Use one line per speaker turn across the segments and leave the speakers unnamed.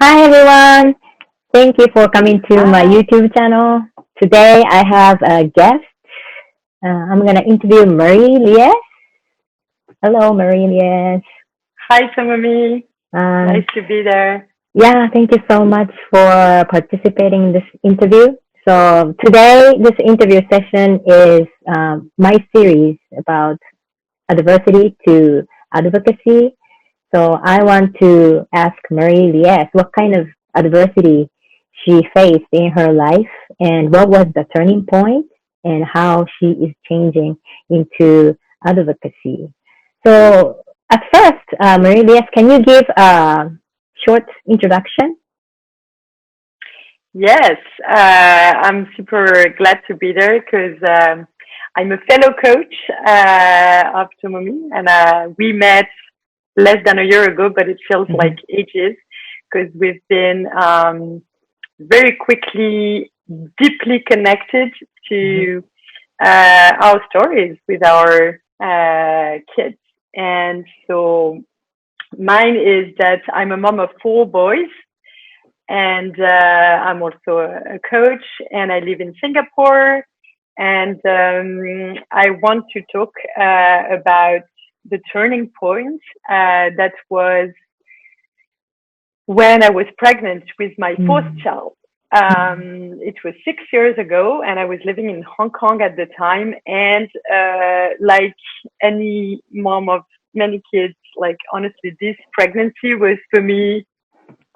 Hi everyone. Thank you for coming to my
Hi.
YouTube channel. Today I have a guest. I'm gonna interview Marie-Liesse. Hello, Marie-Liesse.
Hi, Samami. Nice
Um,
to be there.
yeah, thank you so much for participating in this interview. So today, this interview session is my series about adversity to advocacy. So I want to ask Marie-Liesse what kind of adversity she faced in her life and what was the turning point and how she is changing into advocacy. So at first, Marie-Liesse, can you give a short introduction?
Yes, I'm super glad to be there because I'm a fellow coach of Tomomi, and we met less than a year ago, but it feels
Mm-hmm.
like ages because we've been very quickly, deeply connected
Mm-hmm.
to our stories with our kids. And so mine is that I'm a mom of four boys, and I'm also a coach, and I live in Singapore. And I want to talk about the turning point that was when I was pregnant with my fourth child. It was 6 years ago, and I was living in Hong Kong at the time. And like any mom of many kids, like honestly, this pregnancy was for me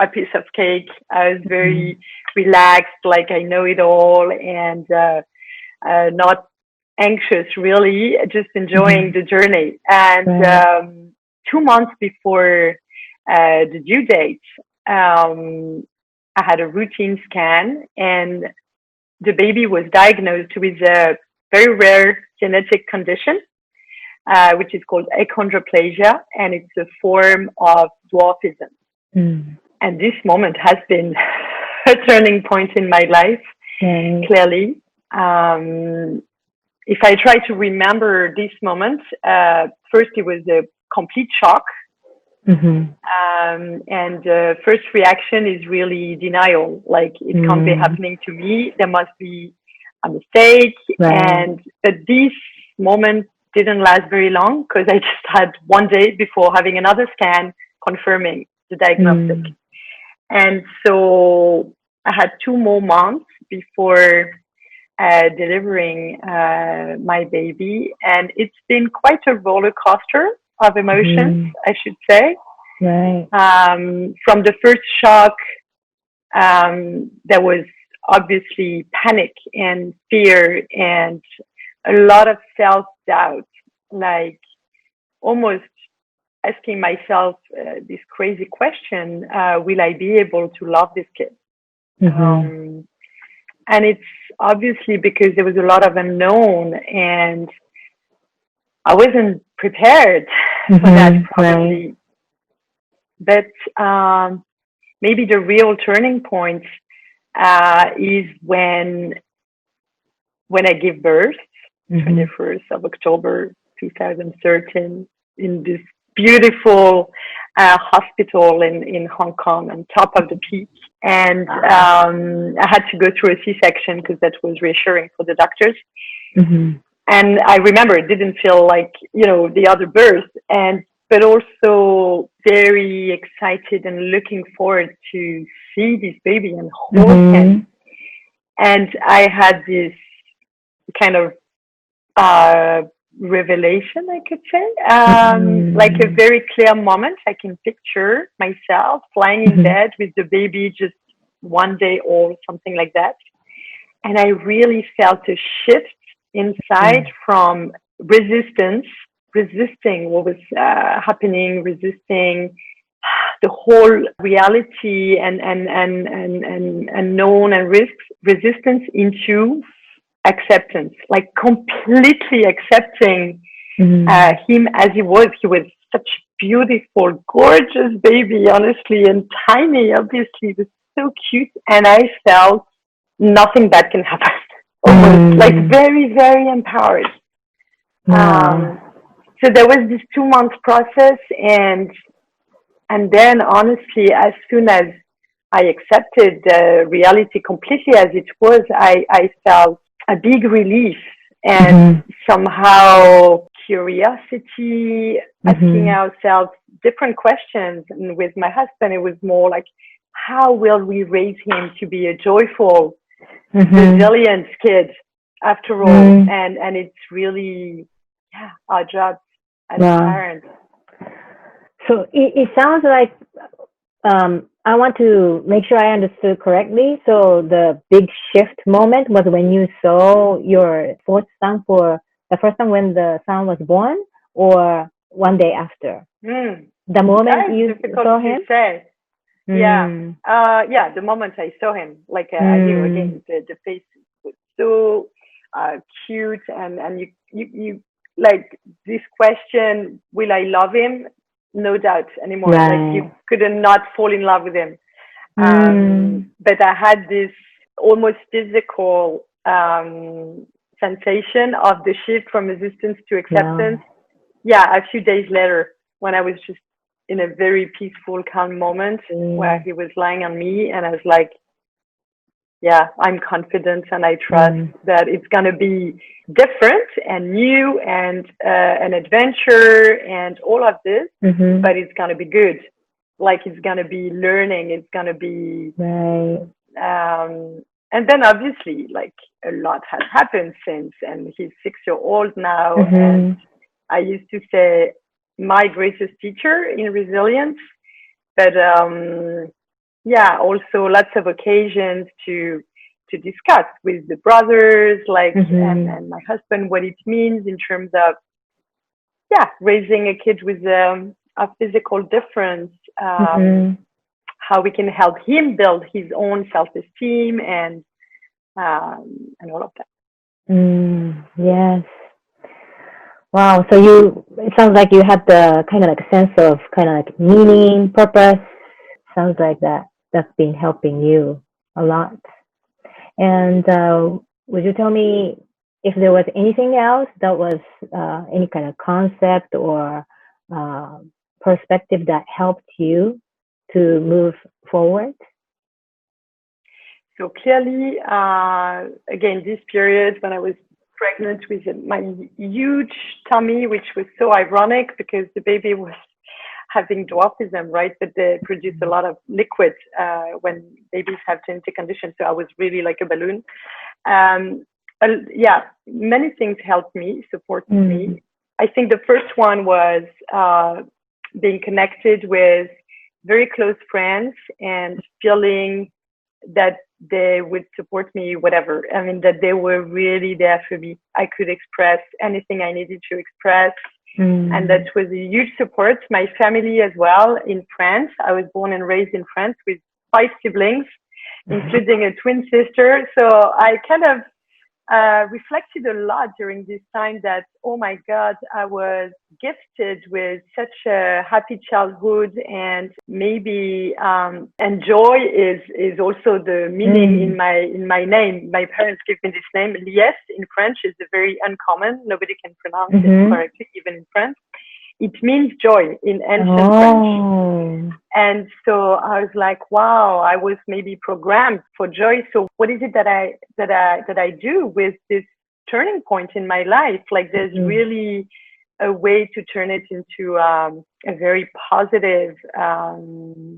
a piece of cake. I was
Mm-hmm.
very relaxed, like I know it all, and not anxious really, just enjoying
Mm-hmm.
the journey. And
Right.
2 months before the due date, um, I had a routine scan, and the baby was diagnosed with a very rare genetic condition, which is called achondroplasia, and it's a form of dwarfism.
Mm.
And this moment has been a turning point in my life,
Right.
clearly. Um, if I try to remember this moment, first it was a complete shock.
Mm-hmm.
And the first reaction is really denial. Like, it can't be
Mm.
happening to me. There must be a mistake.
Right.
But this moment didn't last very long because I just had one day before having another scan confirming the diagnosis.
Mm.
And so I had 2 more months before delivering my baby. And it's been quite a roller coaster of emotions,
Mm.
I should say.
Right.
From the first shock, there was obviously panic and fear and a lot of self doubt, like almost asking myself this crazy question, will I be able to love this kid?
Mm-hmm.
Um, and it's obviously because there was a lot of unknown, and I wasn't prepared for that
Mm-hmm. Right.
probably. But maybe the real turning point is when I give birth,
Mm-hmm.
21st of October 2013, in this beautiful hospital in Hong Kong on top of the peak. And I had to go through a C-section because that was reassuring for the doctors.
Mm-hmm.
And I remember it didn't feel like, the other birth, but also very excited and looking forward to see this baby and hold
Mm-hmm.
him. And I had this kind of uh, revelation, I could say, like a
Mm-hmm.
very clear moment. I can picture myself lying in
Mm-hmm.
bed with the baby just one day old, something like that. And I really felt a shift inside from resistance, resisting what was happening, resisting the whole reality and known and risks, resistance into acceptance, like completely accepting
Mm-hmm.
him as he was. He was such beautiful, gorgeous baby, honestly, and tiny, obviously. He was so cute. And I felt nothing bad can happen. Almost like
Mm-hmm.
very, very empowered.
Wow.
Um, so there was this 2 month process, and then honestly, as soon as I accepted the reality completely as it was, I felt a big relief and somehow curiosity, asking ourselves different questions. And with my husband, it was more like, how will we raise him to be a joyful, resilient kid after all? And it's really, our job as parents.
So it sounds like, I want to make sure I understood correctly. So the big shift moment was when you saw your fourth son for the first time when the son was born, or one day after? The moment you saw him?
To say. The moment I saw him, like I knew again the face was so cute, and you like this question, will I love him? No doubt anymore.
Right.
Like you couldn't not fall in love with him. But I had this almost physical sensation of the shift from resistance to acceptance. A few days later, when I was just in a very peaceful, calm moment where he was lying on me, and I was like, I'm confident and I trust that it's going to be different and new and an adventure and all of this, but it's going to be good. Like it's going to be learning. It's going to be, and then obviously like a lot has happened since, and he's 6-year-old now. And I used to say my greatest teacher in resilience, but also lots of occasions to discuss with the brothers, like, and my husband, what it means in terms of, raising a kid with a physical difference, how we can help him build his own self-esteem and all of that.
Yes. Wow. So it sounds like you had the kind of like sense of kind of like meaning, purpose. Sounds like that's been helping you a lot. And would you tell me if there was anything else that was any kind of concept or perspective that helped you to move forward?
So clearly, again, this period when I was pregnant with my huge tummy, which was so ironic because the baby was having dwarfism, right? But they produce a lot of liquid when babies have genetic conditions. So I was really like a balloon. Many things helped me, supported me. I think the first one was being connected with very close friends and feeling that they would support me, whatever. I mean, that they were really there for me. I could express anything I needed to express. And that was a huge support. My family as well in France. I was born and raised in France with 5 siblings, including a twin sister. So I kind of reflected a lot during this time that, oh my God, I was gifted with such a happy childhood, and maybe and joy is also the meaning in my name. My parents gave me this name. Liesse in French is a very uncommon. Nobody can pronounce it correctly, even in France. It means joy in ancient French. And so I was like, wow, I was maybe programmed for joy. So what is it that I do with this turning point in my life? Like there's really a way to turn it into a very positive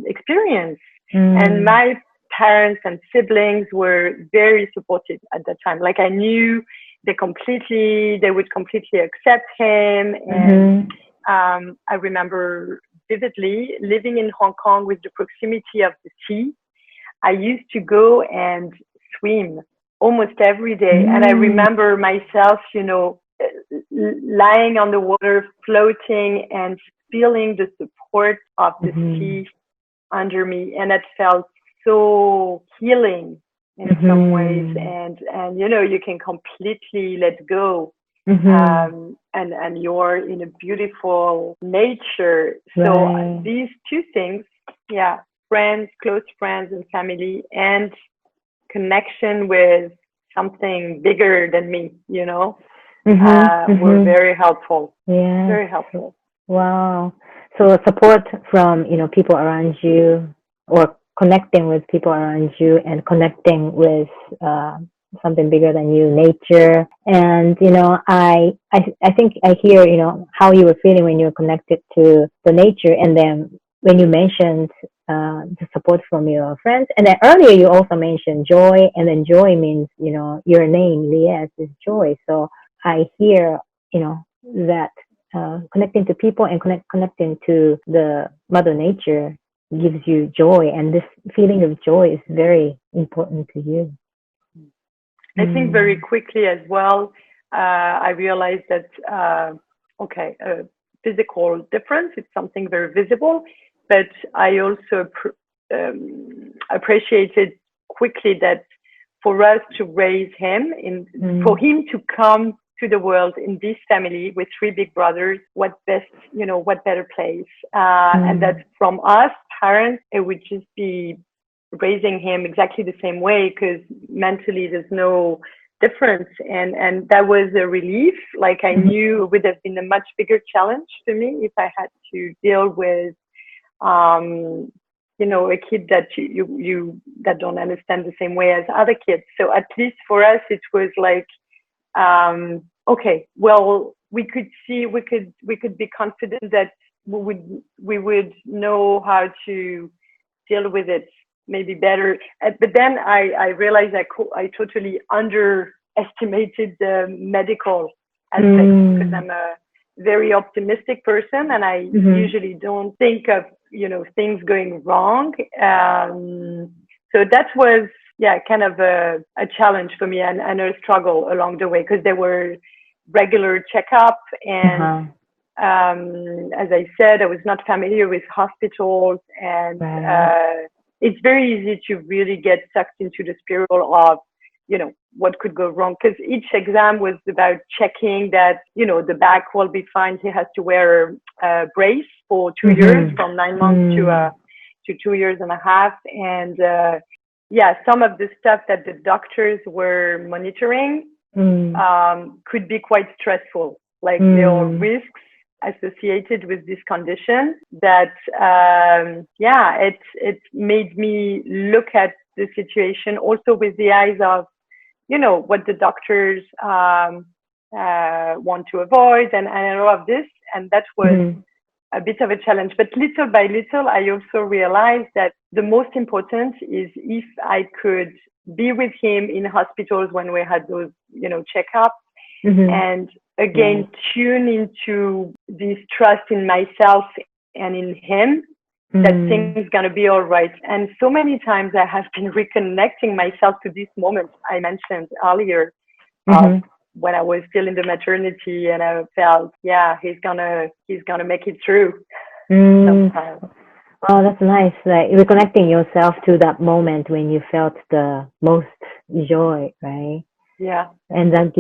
experience. And my parents and siblings were very supportive at that time. Like I knew they would completely accept him. And I remember vividly living in Hong Kong with the proximity of the sea. I used to go and swim almost every day. And I remember myself, lying on the water, floating and feeling the support of the sea under me. And it felt so healing in some ways. And you can completely let go. And you're in a beautiful nature. So these 2 things, friends, close friends and family, and connection with something bigger than me, were very helpful. Yeah. Very helpful.
Wow. So support from, people around you or connecting with people around you and connecting with something bigger than you, nature. And I think I hear how you were feeling when you were connected to the nature, and then when you mentioned the support from your friends, and then earlier you also mentioned joy, and then joy means your name, Liesse, is joy. So I hear that connecting to people and connecting to the Mother Nature gives you joy, and this feeling of joy is very important to you.
I think very quickly as well, I realized that, okay, physical difference, it's something very visible, but I also appreciated quickly that for us to raise him, for him to come to the world in this family with three big brothers, what better place? And that from us parents, it would just be raising him exactly the same way, because mentally there's no difference, and that was a relief. Like, I knew it would have been a much bigger challenge for me if I had to deal with a kid that you that don't understand the same way as other kids. So at least for us it was like, okay, well, we could be confident that we would know how to deal with it maybe better. But then I realized I totally underestimated the medical aspect, because I'm a very optimistic person, and I usually don't think of things going wrong. So that was kind of a challenge for me, and a struggle along the way, because there were regular checkup, and as I said, I was not familiar with hospitals, and it's very easy to really get sucked into the spiral of, what could go wrong, because each exam was about checking that, the back will be fine. He has to wear a brace for 2 years, from 9 months to 2 years and a half. And some of the stuff that the doctors were monitoring could be quite stressful. Like, there are risks associated with this condition that, it made me look at the situation also with the eyes of, what the doctors want to avoid, and all of this. And that was a bit of a challenge. But little by little, I also realized that the most important is if I could be with him in hospitals when we had those, checkups, and again, tune into this trust in myself and in him, that things gonna be all right. And so many times I have been reconnecting myself to this moment I mentioned earlier, when I was still in the maternity, and I felt, he's gonna make it through sometimes.
Oh, that's nice. Like, reconnecting yourself to that moment when you felt the most joy, right?
Yeah.
And that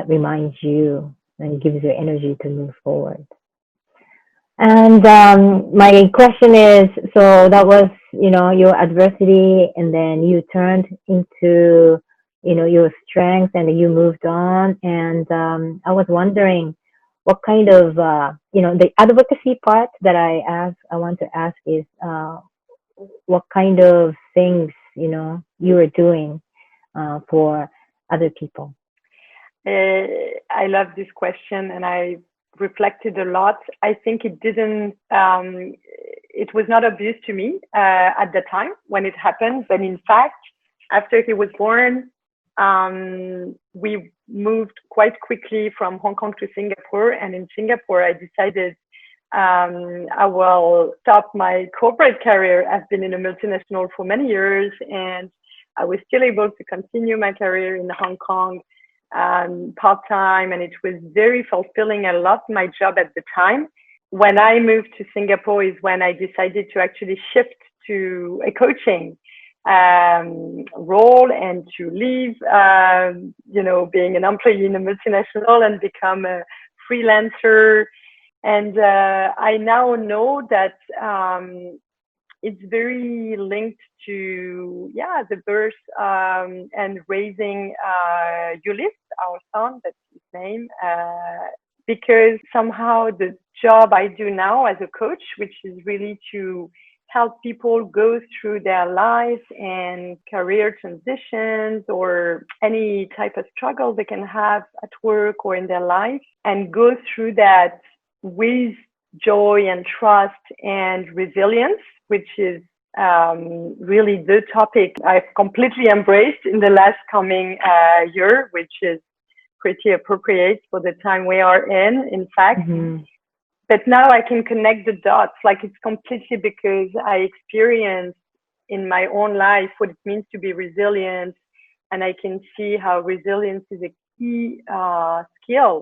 reminds you, and gives you energy to move forward. And my question is, so that was, your adversity, and then you turned into, your strength, and you moved on. And I was wondering what kind of, the advocacy part that I want to ask is, what kind of things, you were doing for other people?
I love this question, and I reflected a lot. I think it was not obvious to me at the time when it happened, but in fact, after he was born, we moved quite quickly from Hong Kong to Singapore. And in Singapore, I decided I will stop my corporate career. I've been in a multinational for many years, and I was still able to continue my career in Hong Kong part-time, and it was very fulfilling. I loved my job at the time. When I moved to Singapore is when I decided to actually shift to a coaching role, and to leave, being an employee in a multinational and become a freelancer. And I now know that it's very linked to the birth and raising Ulysse, our son, that's his name, because somehow the job I do now as a coach, which is really to help people go through their lives and career transitions or any type of struggle they can have at work or in their life, and go through that with joy and trust and resilience, which is really the topic I've completely embraced in the last coming year, which is pretty appropriate for the time we are in fact. Mm-hmm. But now I can connect the dots, like it's completely because I experienced in my own life what it means to be resilient. And I can see how resilience is a key skill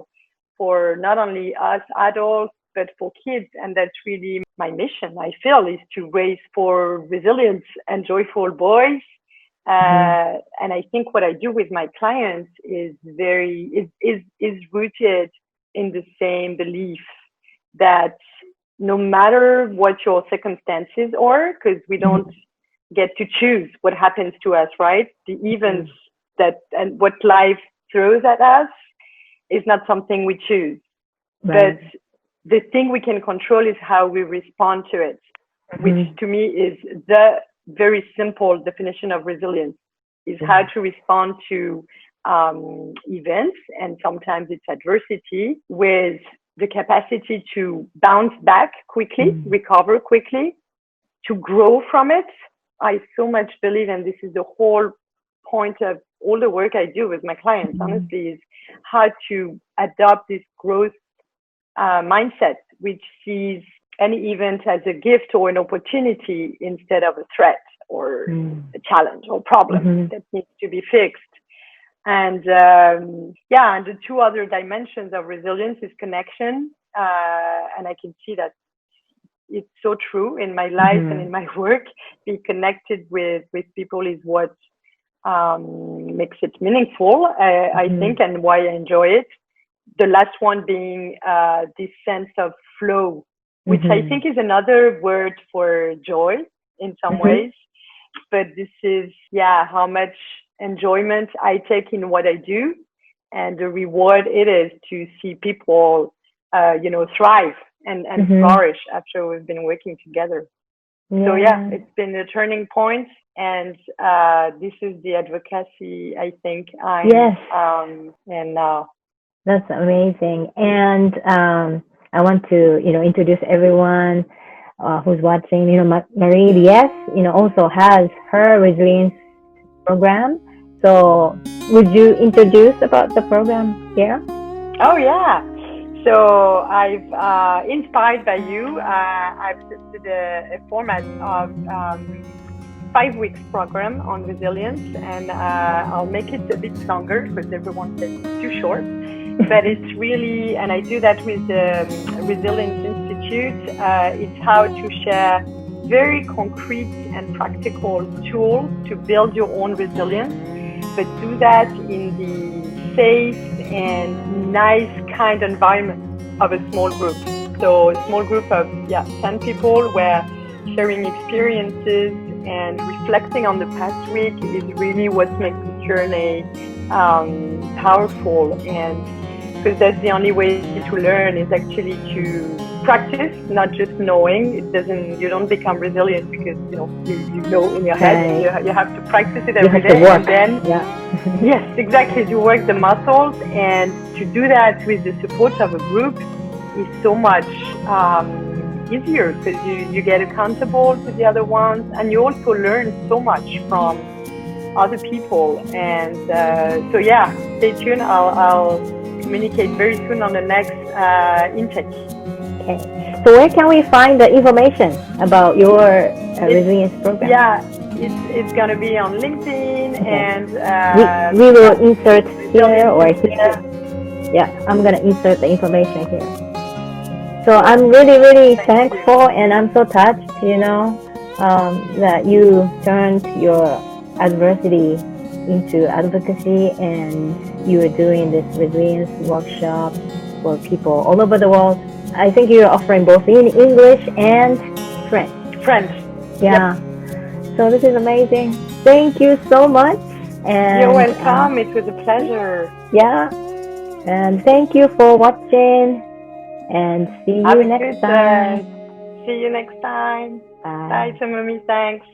for not only us adults, but for kids. And that's really my mission, I feel, is to raise for resilient and joyful boys. And I think what I do with my clients is rooted in the same belief that no matter what your circumstances are, because we don't get to choose what happens to us, right? The events that and what life throws at us is not something we choose. Right. But the thing we can control is how we respond to it, which to me is the very simple definition of resilience, is how to respond to events, and sometimes it's adversity, with the capacity to bounce back quickly, recover quickly, to grow from it. I so much believe, and this is the whole point of all the work I do with my clients, honestly, is how to adopt this growth mindset, which sees any event as a gift or an opportunity instead of a threat or a challenge or problem that needs to be fixed. And and the two other dimensions of resilience is connection. And I can see that it's so true in my life and in my work. Be connected with people is what makes it meaningful, I think, and why I enjoy it. The last one being this sense of flow, which I think is another word for joy in some ways. But this is, how much enjoyment I take in what I do, and the reward it is to see people, thrive and flourish after we've been working together. Yeah. So it's been a turning point, and this is the advocacy, I think. And
that's amazing. And I want to, introduce everyone who's watching. Marie-Liesse, also has her resilience program. So would you introduce about the program here?
Oh, yeah. So I've, inspired by you, I've tested a format of 5 weeks program on resilience, and I'll make it a bit longer because everyone says it's too short. But it's really, and I do that with the Resilience Institute, it's how to share very concrete and practical tools to build your own resilience, but do that in the safe and nice, kind environment of a small group. So a small group of 10 people, where sharing experiences and reflecting on the past week is really what makes the journey powerful. And because that's the only way to learn, is actually to practice, not just knowing. You don't become resilient because you know in your head. You have to practice it every day, and then yes, exactly, to work the muscles. And to do that with the support of a group is so much easier, because you get accountable to the other ones, and you also learn so much from other people. And stay tuned. I'll communicate very soon on the next intake.
Okay. So where can we find the information about your resilience program?
Yeah, it's going to be on LinkedIn, and
we will insert here or here. Yeah, I'm going to insert the information here. So I'm really, really thankful, and I'm so touched, that you turned your adversity into advocacy, and you are doing this resilience workshop for people all over the world. I think you're offering both in English and French. Yeah. Yep. So this is amazing. Thank you so much. And
you're welcome. It was a pleasure.
Yeah. And thank you for watching. And see you next time.
See you next time.
Bye.
Bye, Tamami. Thanks.